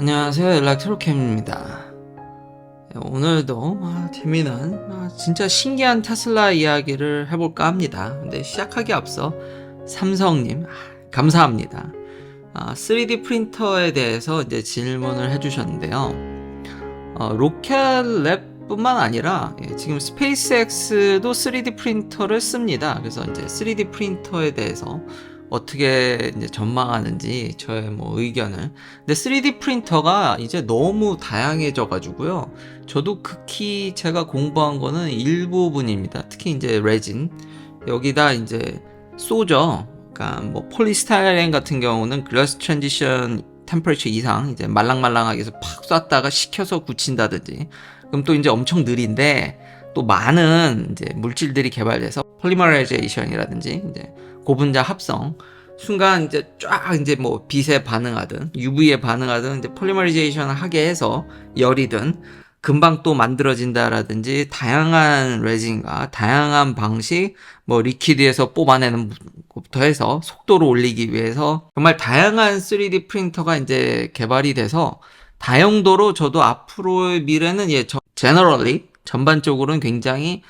안녕하세요. 일렉트로캠입니다. 오늘도 재미난 진짜 신기한 테슬라 이야기를 해볼까 합니다. 근데 시작하기 앞서 삼성님 감사합니다. 3D 프린터에 대해서 이제 질문을 해주셨는데요. 로켓랩뿐만 아니라 지금 스페이스X도 3D 프린터를 씁니다. 그래서 이제 3D 프린터에 대해서 어떻게 이제 전망하는지 저의 의견을. 근데 3D 프린터가 이제 너무 다양해져 가지고요. 저도 극히 제가 공부한 거는 일부분입니다. 특히 이제 레진 여기다 이제 쏘죠. 그러니까 폴리스타이렌 같은 경우는 글라스 트랜지션 템퍼레처 이상 이제 말랑말랑하게 해서 팍 쐈다가 식혀서 굳힌다든지, 그럼 또 이제 엄청 느린데 또 많은 이제 물질들이 개발돼서 폴리머라이제이션이라든지 이제 고분자 합성, 순간 이제 쫙 이제 빛에 반응하든 UV에 반응하든 이제 폴리머라이제이션을 하게 해서 열이든 금방 또 만들어진다라든지, 다양한 레진과 다양한 방식, 리퀴드에서 뽑아내는 것부터 해서 속도를 올리기 위해서 정말 다양한 3D 프린터가 이제 개발이 돼서 다용도로 저도 앞으로의 미래는 generally 전반적으로는 굉장히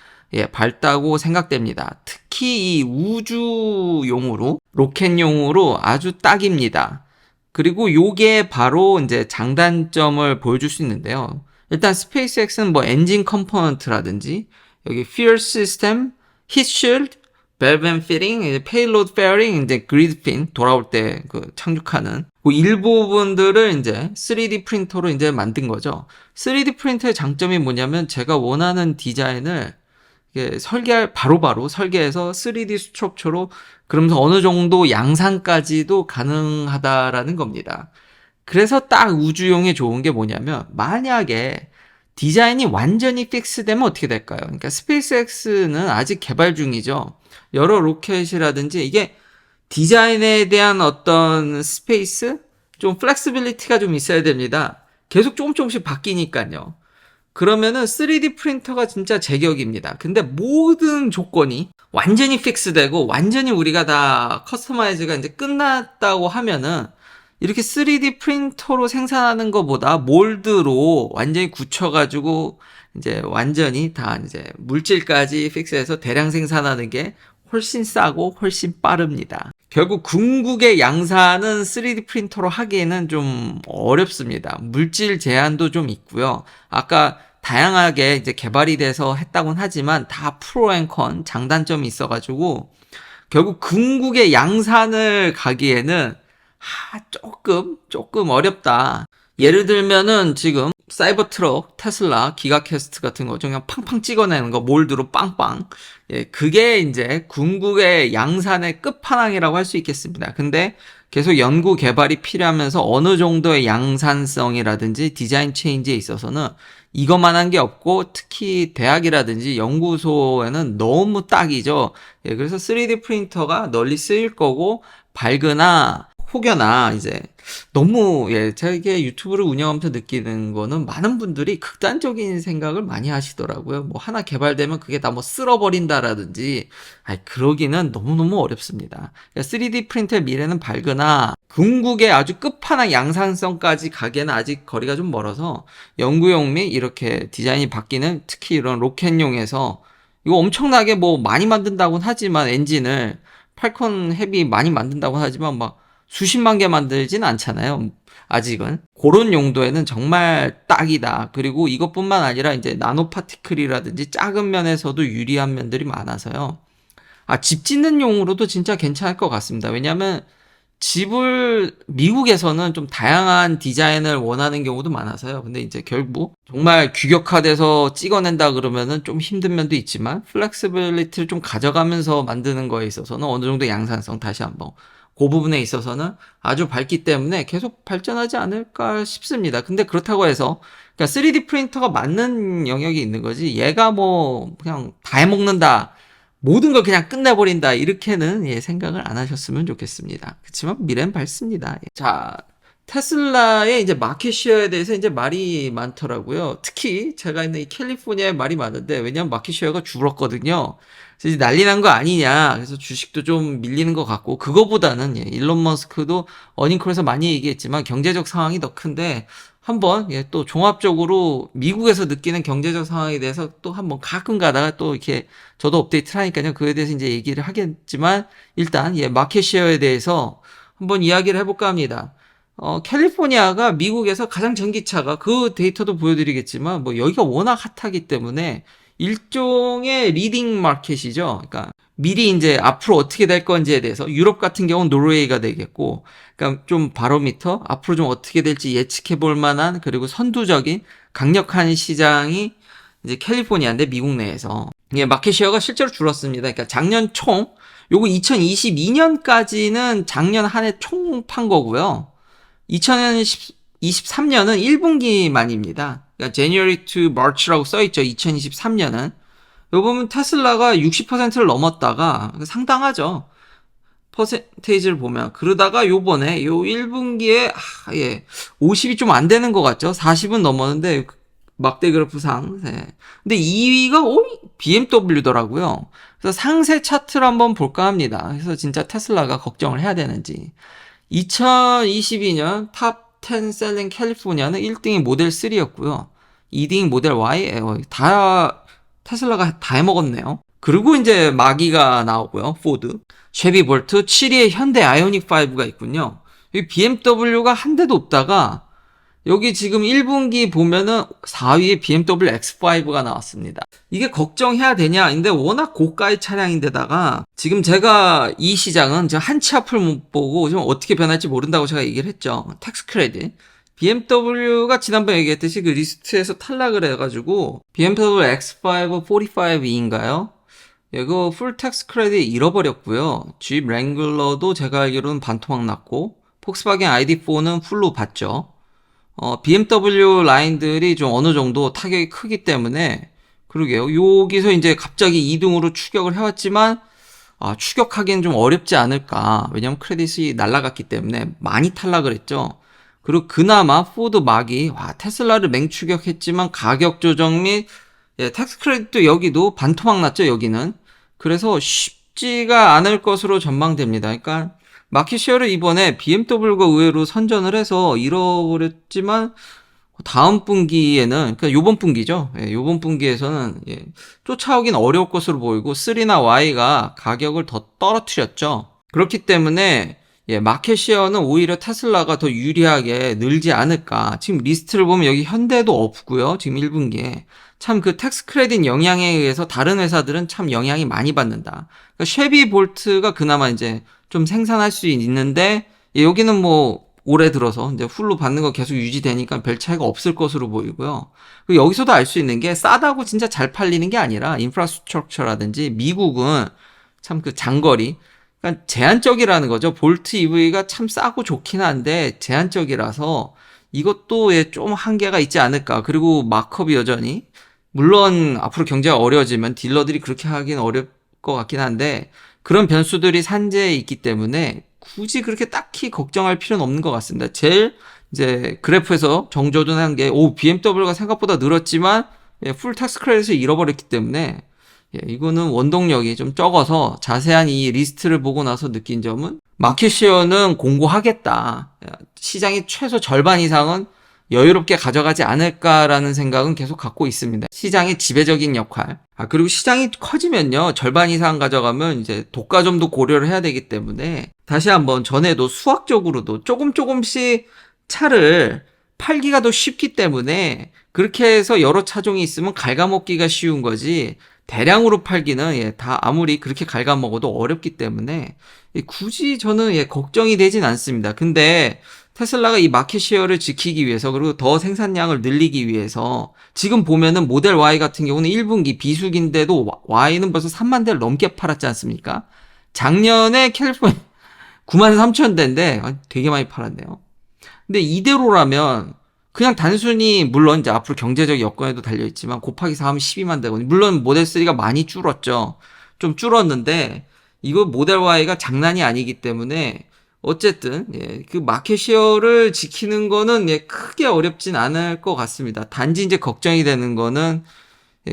밝다고 생각됩니다. 특히 이 우주용으로, 로켓용으로 아주 딱입니다. 그리고 요게 바로 이제 장단점을 보여줄 수 있는데요. 일단 스페이스X는 엔진 컴포넌트라든지 여기 fuel system, heat shield, valve and fitting, payload fairing, 이제 grid pin 돌아올 때 착륙하는 그 일부분들을 이제 3D 프린터로 이제 만든 거죠. 3D 프린터의 장점이 뭐냐면 제가 원하는 디자인을 바로바로 설계해서 3D 스트럭처로, 그러면서 어느 정도 양산까지도 가능하다라는 겁니다. 그래서 딱 우주용에 좋은 게 뭐냐면, 만약에 디자인이 완전히 픽스되면 어떻게 될까요? 그러니까 스페이스X는 아직 개발 중이죠. 여러 로켓이라든지 이게 디자인에 대한 어떤 스페이스, 좀 플렉시빌리티가 좀 있어야 됩니다. 계속 조금씩 바뀌니까요. 그러면은 3D 프린터가 진짜 제격입니다. 근데 모든 조건이 완전히 픽스되고 완전히 우리가 다 커스터마이즈가 이제 끝났다고 하면은, 이렇게 3D 프린터로 생산하는 것보다 몰드로 완전히 굳혀가지고 이제 완전히 다 이제 물질까지 픽스해서 대량 생산하는 게 훨씬 싸고 훨씬 빠릅니다. 결국 궁극의 양산은 3D 프린터로 하기에는 좀 어렵습니다. 물질 제한도 좀 있고요. 아까 다양하게 이제 개발이 돼서 했다고는 하지만 다 프로 앤 컨 장단점이 있어가지고 결국 궁극의 양산을 가기에는 조금 어렵다. 예를 들면은 지금 사이버 트럭, 테슬라, 기가캐스트 같은 거 그냥 팡팡 찍어내는 거, 몰드로 빵빵. 그게 이제 궁극의 양산의 끝판왕이라고 할 수 있겠습니다. 근데 계속 연구 개발이 필요하면서 어느 정도의 양산성이라든지 디자인 체인지에 있어서는 이것만한 게 없고, 특히 대학이라든지 연구소에는 너무 딱이죠. 그래서 3D 프린터가 널리 쓰일 거고, 밝으나 혹여나 이제 너무 제가 이게 유튜브를 운영하면서 느끼는 거는, 많은 분들이 극단적인 생각을 많이 하시더라고요. 하나 개발되면 그게 다 쓸어버린다라든지, 그러기는 너무너무 어렵습니다. 3D 프린터의 미래는 밝으나 궁극의 아주 끝판왕 양산성까지 가기에는 아직 거리가 좀 멀어서, 연구용 및 이렇게 디자인이 바뀌는 특히 이런 로켓용에서 이거 엄청나게 많이 만든다고는 하지만, 엔진을 팔콘 헤비 많이 만든다고 하지만 수십만 개 만들진 않잖아요. 아직은. 그런 용도에는 정말 딱이다. 그리고 이것뿐만 아니라 이제 나노 파티클이라든지 작은 면에서도 유리한 면들이 많아서요. 집 짓는 용으로도 진짜 괜찮을 것 같습니다. 왜냐면 집을 미국에서는 좀 다양한 디자인을 원하는 경우도 많아서요. 근데 이제 결국 정말 규격화돼서 찍어낸다 그러면은 좀 힘든 면도 있지만, 플렉시빌리티를 좀 가져가면서 만드는 거에 있어서는 어느 정도 양산성, 다시 한번 그 부분에 있어서는 아주 밝기 때문에 계속 발전하지 않을까 싶습니다. 근데 그렇다고 해서 그러니까 3D 프린터가 맞는 영역이 있는 거지, 얘가 그냥 다 해먹는다, 모든 걸 그냥 끝내버린다, 이렇게는 생각을 안 하셨으면 좋겠습니다. 그렇지만 미래는 밝습니다. 자, 테슬라의 이제 마켓쉐어에 대해서 이제 말이 많더라고요. 특히 제가 있는 이 캘리포니아에 말이 많은데, 왜냐면 마켓쉐어가 줄었거든요. 그래서 이제 난리 난 거 아니냐. 그래서 주식도 좀 밀리는 것 같고, 그거보다는 일론 머스크도 어닝콜에서 많이 얘기했지만 경제적 상황이 더 큰데, 한번 또 종합적으로 미국에서 느끼는 경제적 상황에 대해서 또 한번 가끔 가다가 또 이렇게 저도 업데이트를 하니까요. 그에 대해서 이제 얘기를 하겠지만, 일단 마켓쉐어에 대해서 한번 이야기를 해볼까 합니다. 캘리포니아가 미국에서 가장 전기차가, 그 데이터도 보여드리겠지만, 뭐, 여기가 워낙 핫하기 때문에, 일종의 리딩 마켓이죠. 그러니까, 미리 이제 앞으로 어떻게 될 건지에 대해서, 유럽 같은 경우는 노르웨이가 되겠고, 그러니까 좀 바로미터, 앞으로 좀 어떻게 될지 예측해 볼 만한, 그리고 선두적인, 강력한 시장이 이제 캘리포니아인데, 미국 내에서. 예, 마켓 쉐어가 실제로 줄었습니다. 그러니까 작년 총, 요거 2022년까지는 작년 한 해 총 판 거고요. 2023년은 1분기만입니다. 그러니까 January to March라고 써있죠. 2023년은. 요 보면 테슬라가 60%를 넘었다가 상당하죠. 퍼센테이지를 보면. 그러다가 요번에 요 1분기에 50이 좀 안 되는 것 같죠. 40은 넘었는데 막대 그래프상. 네. 근데 2위가 BMW더라고요. 그래서 상세 차트를 한번 볼까 합니다. 그래서 진짜 테슬라가 걱정을 해야 되는지. 2022년 탑 10 셀링 캘리포니아는 1등이 모델 3였고요. 2등이 모델 Y, 다 테슬라가 다 해먹었네요. 그리고 이제 마기가 나오고요. 포드, 쉐비 볼트, 7위에 현대 아이오닉 5가 있군요. 이 BMW가 한 대도 없다가 여기 지금 1분기 보면은 4위에 BMW X5가 나왔습니다. 이게 걱정해야 되냐? 근데 워낙 고가의 차량인데다가 지금 제가 이 시장은 제가 한치 앞을 못 보고 좀 어떻게 변할지 모른다고 제가 얘기를 했죠. 텍스 크레딧. BMW가 지난번에 얘기했듯이 그 리스트에서 탈락을 해가지고 BMW X5 45E인가요? 이거 풀 텍스 크레딧 잃어버렸고요. Jeep 랭글러도 제가 알기로는 반토막 났고 폭스바겐 ID4는 풀로 봤죠. BMW 라인들이 좀 어느 정도 타격이 크기 때문에, 그러게요. 여기서 이제 갑자기 2등으로 추격을 해왔지만, 추격하기는 좀 어렵지 않을까. 왜냐면 크레딧이 날아갔기 때문에 많이 탈락을 했죠. 그리고 그나마 포드 막이, 테슬라를 맹추격했지만 가격 조정 및, 텍스 크레딧도 여기도 반토막 났죠, 여기는. 그래서 쉽지가 않을 것으로 전망됩니다. 그러니까, 마켓쉐어를 이번에 BMW가 의외로 선전을 해서 잃어버렸지만 다음 분기에는, 그러니까 요번 분기죠. 요번 분기에서는 쫓아오긴 어려울 것으로 보이고 3나 Y가 가격을 더 떨어뜨렸죠. 그렇기 때문에 마켓쉐어는 오히려 테슬라가 더 유리하게 늘지 않을까. 지금 리스트를 보면 여기 현대도 없고요. 지금 1분기에. 참 그 텍스 크레딧 영향에 의해서 다른 회사들은 참 영향이 많이 받는다. 그러니까 쉐비 볼트가 그나마 이제 좀 생산할 수 있는데, 여기는 뭐 올해 들어서 이제 풀로 받는 거 계속 유지되니까 별 차이가 없을 것으로 보이고요. 그리고 여기서도 알 수 있는 게 싸다고 진짜 잘 팔리는 게 아니라 인프라스트럭처라든지 미국은 참 그 장거리, 그러니까 제한적이라는 거죠. 볼트 EV가 참 싸고 좋긴 한데 제한적이라서 이것도 좀 한계가 있지 않을까. 그리고 마크업이 여전히, 물론 앞으로 경제가 어려워지면 딜러들이 그렇게 하긴 어려울 것 같긴 한데 그런 변수들이 산재에 있기 때문에 굳이 그렇게 딱히 걱정할 필요는 없는 것 같습니다. 제일 이제 그래프에서 정조준한 게 BMW가 생각보다 늘었지만 풀 텍스 크레딧을 잃어버렸기 때문에 이거는 원동력이 좀 적어서, 자세한 이 리스트를 보고 나서 느낀 점은 마켓쉐어는 공고하겠다. 시장의 최소 절반 이상은 여유롭게 가져가지 않을까라는 생각은 계속 갖고 있습니다. 시장의 지배적인 역할. 그리고 시장이 커지면요, 절반 이상 가져가면 이제 독과점도 고려를 해야 되기 때문에, 다시 한번 전에도 수학적으로도 조금씩 차를 팔기가 더 쉽기 때문에 그렇게 해서 여러 차종이 있으면 갉아먹기가 쉬운 거지, 대량으로 팔기는 다 아무리 그렇게 갉아먹어도 어렵기 때문에 굳이 저는 걱정이 되진 않습니다. 근데 테슬라가 이 마켓쉐어를 지키기 위해서, 그리고 더 생산량을 늘리기 위해서, 지금 보면은 모델 Y 같은 경우는 1분기 비수기인데도 Y는 벌써 3만 대를 넘게 팔았지 않습니까? 작년에 캘리포니아 9만 3천 대인데 되게 많이 팔았네요. 근데 이대로라면 그냥 단순히, 물론 이제 앞으로 경제적 여건에도 달려있지만 곱하기 4하면 12만 대거든요. 물론 모델 3가 많이 줄었죠. 좀 줄었는데 이거 모델 Y가 장난이 아니기 때문에 어쨌든 그 마켓쉐어를 지키는 거는 크게 어렵진 않을 것 같습니다. 단지 이제 걱정이 되는 거는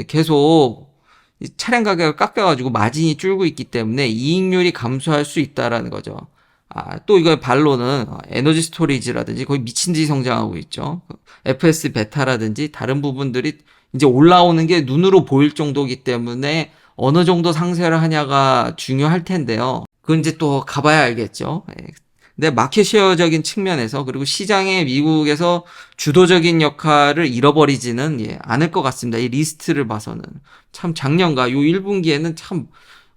계속 이 차량 가격을 깎여가지고 마진이 줄고 있기 때문에 이익률이 감소할 수 있다라는 거죠. 또 이거 반론은 에너지 스토리지라든지 거의 미친 듯이 성장하고 있죠. FS 베타라든지 다른 부분들이 이제 올라오는 게 눈으로 보일 정도이기 때문에 어느 정도 상쇄를 하냐가 중요할 텐데요. 그건 이제 또 가봐야 알겠죠. 근데 마켓쉐어적인 측면에서 그리고 시장에 미국에서 주도적인 역할을 잃어버리지는 않을 것 같습니다. 이 리스트를 봐서는 참 작년과 요 1분기에는 참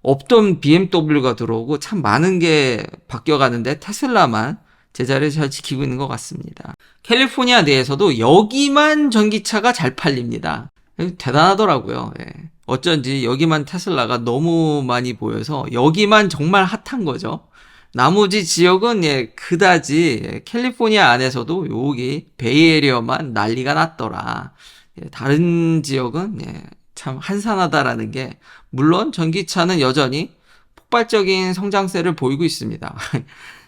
없던 BMW가 들어오고 참 많은 게 바뀌어가는데 테슬라만 제자리를 잘 지키고 있는 것 같습니다. 캘리포니아 내에서도 여기만 전기차가 잘 팔립니다. 대단하더라고요. 어쩐지 여기만 테슬라가 너무 많이 보여서 여기만 정말 핫한 거죠. 나머지 지역은 그다지 캘리포니아 안에서도 여기 베이에리어만 난리가 났더라. 다른 지역은 참 한산하다라는 게 물론 전기차는 여전히 폭발적인 성장세를 보이고 있습니다.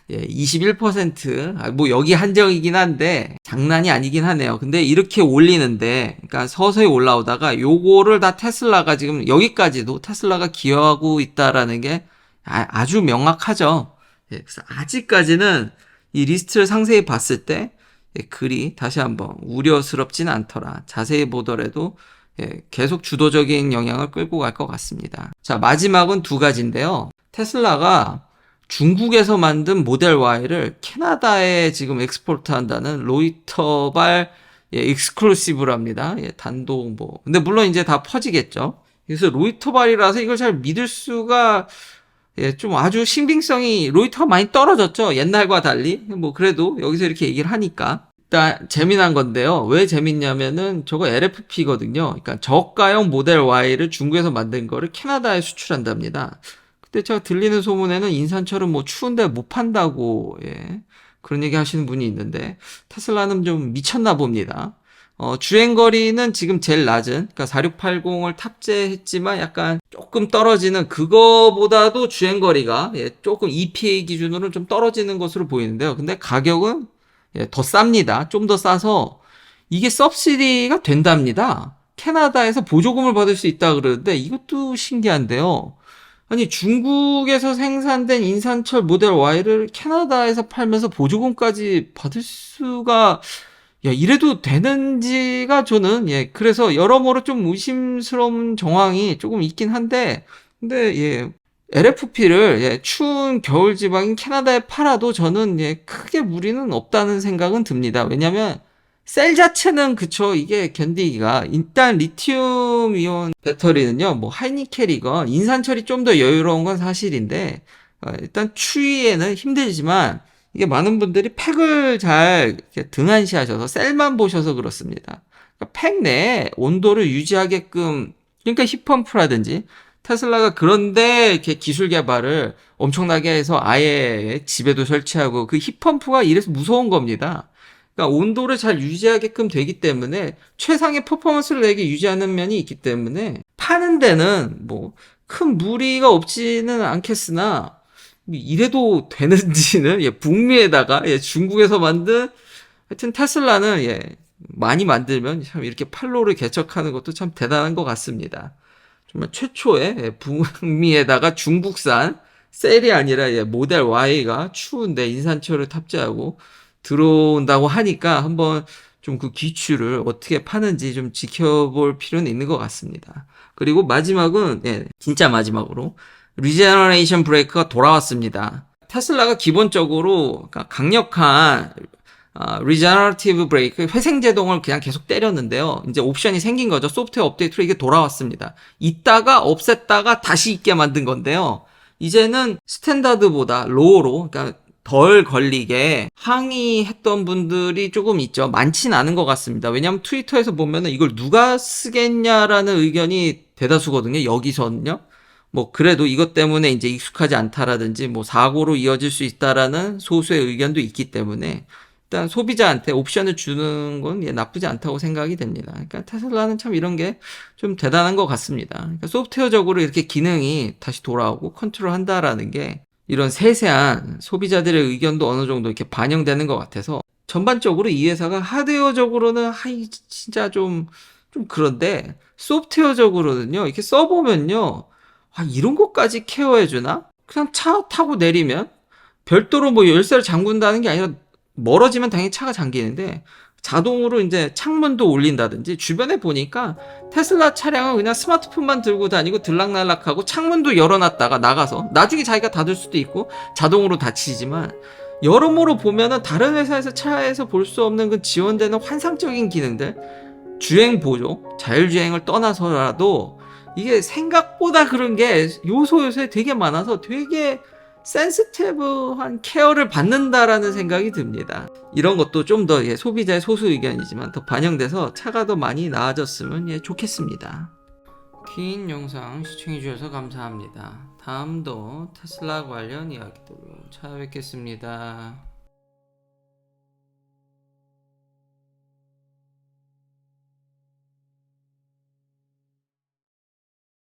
21%, 뭐 여기 한정이긴 한데 장난이 아니긴 하네요. 근데 이렇게 올리는데, 그러니까 서서히 올라오다가 요거를 다 테슬라가 지금 여기까지도 테슬라가 기여하고 있다라는 게 아주 명확하죠. 그래서 아직까지는 이 리스트를 상세히 봤을 때 글이 다시 한번 우려스럽진 않더라. 자세히 보더라도 계속 주도적인 영향을 끌고 갈 것 같습니다. 자, 마지막은 두 가지인데요. 테슬라가 중국에서 만든 모델 Y를 캐나다에 지금 엑스포트 한다는 로이터발 익스클루시브랍니다. 단독 뭐. 근데 물론 이제 다 퍼지겠죠. 그래서 로이터발이라서 이걸 잘 믿을 수가 좀 아주 신빙성이 로이터가 많이 떨어졌죠. 옛날과 달리. 뭐 그래도 여기서 이렇게 얘기를 하니까. 일단 재미난 건데요. 왜 재밌냐면은 저거 LFP거든요. 그러니까 저가형 모델 Y를 중국에서 만든 거를 캐나다에 수출한답니다. 근데 제가 들리는 소문에는 인산철은 뭐 추운데 못 판다고 그런 얘기 하시는 분이 있는데 테슬라는 좀 미쳤나 봅니다. 주행거리는 지금 제일 낮은 그러니까 4680을 탑재했지만 약간 조금 떨어지는 그거보다도 주행거리가 조금 EPA 기준으로는 좀 떨어지는 것으로 보이는데요. 근데 가격은 더 쌉니다. 좀 더 싸서 이게 서브시디가 된답니다. 캐나다에서 보조금을 받을 수 있다 그러는데 이것도 신기한데요. 아니 중국에서 생산된 인산철 모델 Y를 캐나다에서 팔면서 보조금까지 받을 수가 이래도 되는지가 저는 그래서 여러모로 좀 의심스러운 정황이 조금 있긴 한데 근데 LFP를 추운 겨울 지방인 캐나다에 팔아도 저는 크게 무리는 없다는 생각은 듭니다. 왜냐면 셀 자체는 그쵸 이게 견디기가 일단 리튬 이온 배터리는요 뭐 하이니켈이건 인산철이 좀 더 여유로운 건 사실인데 일단 추위에는 힘들지만 이게 많은 분들이 팩을 잘 등한시하셔서 셀만 보셔서 그렇습니다. 그러니까 팩 내에 온도를 유지하게끔 그러니까 히펌프라든지 테슬라가 그런데 이렇게 기술 개발을 엄청나게 해서 아예 집에도 설치하고 그 힙펌프가 이래서 무서운 겁니다. 그러니까 온도를 잘 유지하게끔 되기 때문에 최상의 퍼포먼스를 내게 유지하는 면이 있기 때문에 파는 데는 뭐 큰 무리가 없지는 않겠으나 이래도 되는지는 북미에다가 중국에서 만든 하여튼 테슬라는 많이 만들면 참 이렇게 판로를 개척하는 것도 참 대단한 것 같습니다. 정말 최초의 북미에다가 중국산 셀이 아니라 모델 Y가 추운데 인산철을 탑재하고 들어온다고 하니까 한번 좀 그 기출을 어떻게 파는지 좀 지켜볼 필요는 있는 것 같습니다. 그리고 마지막은 진짜 마지막으로 리제너레이션 브레이크가 돌아왔습니다. 테슬라가 기본적으로 강력한 리제너러티브 브레이크 회생 제동을 그냥 계속 때렸는데요. 이제 옵션이 생긴 거죠. 소프트웨어 업데이트로 이게 돌아왔습니다. 있다가 없앴다가 다시 있게 만든 건데요. 이제는 스탠다드보다 로우로 그러니까 덜 걸리게 항의했던 분들이 조금 있죠. 많진 않은 것 같습니다. 왜냐하면 트위터에서 보면은 이걸 누가 쓰겠냐라는 의견이 대다수거든요. 여기서는요. 뭐 그래도 이것 때문에 이제 익숙하지 않다라든지 뭐 사고로 이어질 수 있다라는 소수의 의견도 있기 때문에 일단 소비자한테 옵션을 주는 건 나쁘지 않다고 생각이 됩니다. 그러니까 테슬라는 참 이런 게 좀 대단한 것 같습니다. 그러니까 소프트웨어적으로 이렇게 기능이 다시 돌아오고 컨트롤 한다라는 게 이런 세세한 소비자들의 의견도 어느 정도 이렇게 반영되는 것 같아서 전반적으로 이 회사가 하드웨어적으로는 진짜 좀 그런데 소프트웨어적으로는요, 이렇게 써보면요, 이런 것까지 케어해주나? 그냥 차 타고 내리면 별도로 뭐 열쇠를 잠근다는 게 아니라 멀어지면 당연히 차가 잠기는데 자동으로 이제 창문도 올린다든지 주변에 보니까 테슬라 차량은 그냥 스마트폰만 들고 다니고 들락날락하고 창문도 열어놨다가 나가서 나중에 자기가 닫을 수도 있고 자동으로 닫히지만 여러모로 보면은 다른 회사에서 차에서 볼 수 없는 그 지원되는 환상적인 기능들, 주행 보조, 자율주행을 떠나서라도 이게 생각보다 그런 게 요소에 되게 많아서 되게 센시티브한 케어를 받는다라는 생각이 듭니다. 이런 것도 좀 더 소비자의 소수 의견이지만 더 반영돼서 차가 더 많이 나아졌으면 좋겠습니다. 긴 영상 시청해주셔서 감사합니다. 다음도 테슬라 관련 이야기들로 찾아뵙겠습니다.